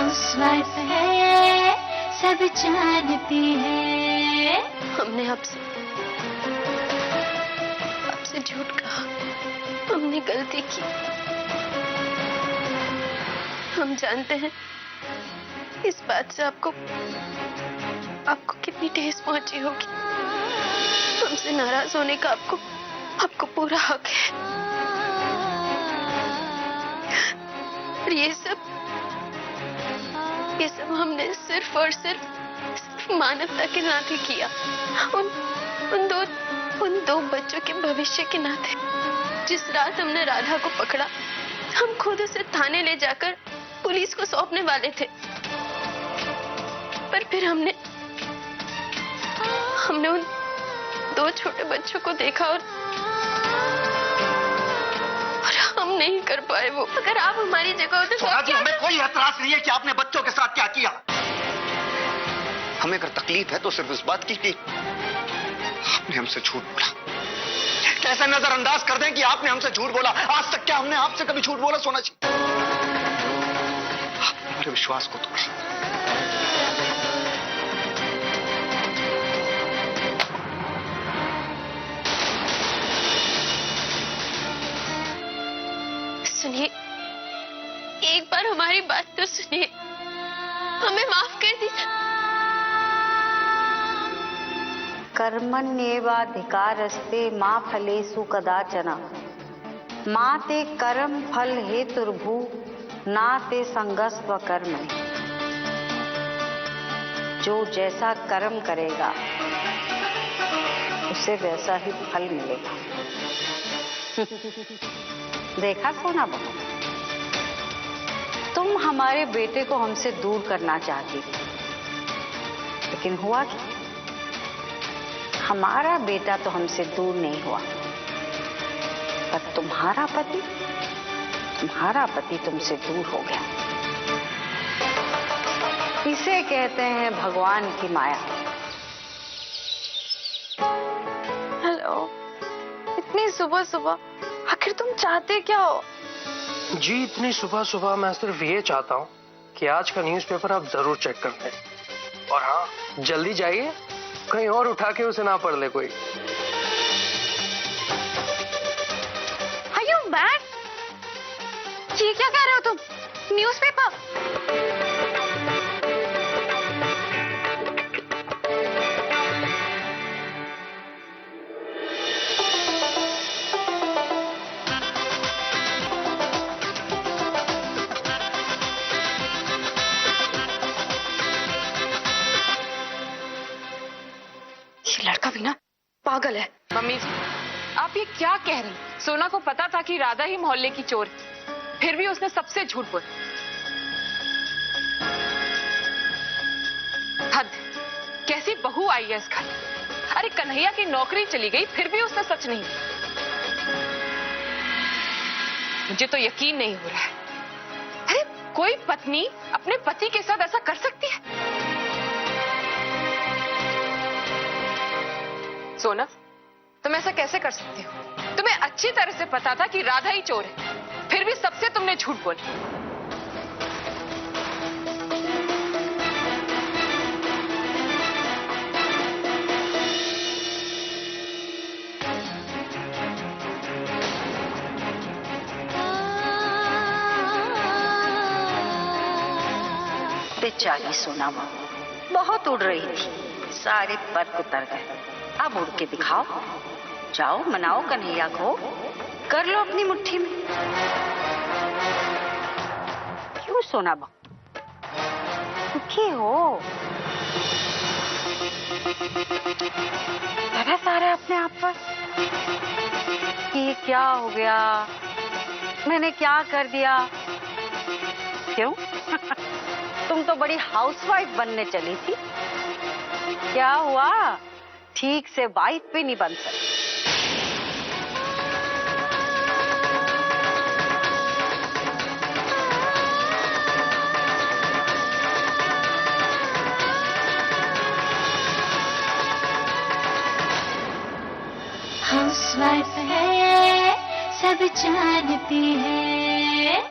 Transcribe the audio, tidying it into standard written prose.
Housewife है, सब जानती है। हमने आपसे झूठ कहा, हमने गलती की। हम जानते हैं इस बात से आपको कितनी ठेस पहुंची होगी। हमसे नाराज होने का आपको पूरा हक है। और ये सब हमने सिर्फ और सिर्फ मानवता के नाते किया, उन दो बच्चों के भविष्य के नाते। जिस रात हमने राधा को पकड़ा, हम खुद उसे थाने ले जाकर पुलिस को सौंपने वाले थे, पर फिर हमने उन दो छोटे बच्चों को देखा और हम नहीं कर पाए वो। अगर आप हमारी जगह होते तो हमें कोई एतराज नहीं है कि आपने बच्चों के साथ क्या किया। हमें अगर तकलीफ है तो सिर्फ इस बात की कि आपने हमसे झूठ बोला। कैसे नजरअंदाज कर दें कि आपने हमसे झूठ बोला। आज तक क्या हमने आपसे कभी झूठ बोला? सोना जी, आपने हमारे विश्वास को तोड़ा। सुनिए, एक बार हमारी बात तो सुनिए, हमें माफ कर दीजिए। कर्मण्येवाधिकारस्ते मा फलेषु कदाचन मा ते कर्म फल हेतुर्भू ना ते संगस्व कर्मणि। जो जैसा कर्म करेगा उसे वैसा ही फल मिलेगा। देखा सोना बहू, तुम हमारे बेटे को हमसे दूर करना चाहती थी, लेकिन हुआ क्या? हमारा बेटा तो हमसे दूर नहीं हुआ, पर तुम्हारा पति तुमसे दूर हो गया। इसे कहते हैं भगवान की माया। हेलो, इतनी सुबह सुबह आखिर तुम चाहते क्या हो? जी, इतनी सुबह सुबह मैं सिर्फ ये चाहता हूँ कि आज का न्यूज़पेपर आप जरूर चेक कर लें। और हाँ, जल्दी जाइए, कहीं और उठा के उसे ना पढ़ ले कोई। Are you mad? ये क्या कह रहे हो तुम? न्यूज़पेपर? लड़का भी ना पागल है। मम्मी जी, आप ये क्या कह रही? सोना को पता था कि राधा ही मोहल्ले की चोर है, फिर भी उसने सबसे झूठ बोला। हद, कैसी बहू आई है इस घर। अरे कन्हैया की नौकरी चली गई, फिर भी उसने सच नहीं बोला। मुझे तो यकीन नहीं हो रहा है। अरे कोई पत्नी अपने पति के साथ ऐसा कर सकती है? सोना, तुम ऐसा कैसे कर सकती हो? तुम्हें अच्छी तरह से पता था कि राधा ही चोर है, फिर भी सबसे तुमने झूठ बोला। बेचारी सोना बहुत उड़ रही थी, सारे पर उतर गए। अब उड़ के दिखाओ, जाओ मनाओ कन्हैया को, कर लो अपनी मुट्ठी में। क्यों सोना बहू, दुखी हो? तरस आ रहा है अपने आप पर कि ये क्या हो गया, मैंने क्या कर दिया? क्यों? तुम तो बड़ी हाउसवाइफ बनने चली थी, क्या हुआ? ठीक से वाइफ भी नहीं बन सकती। हाउसवाइफ है, सब जानती है।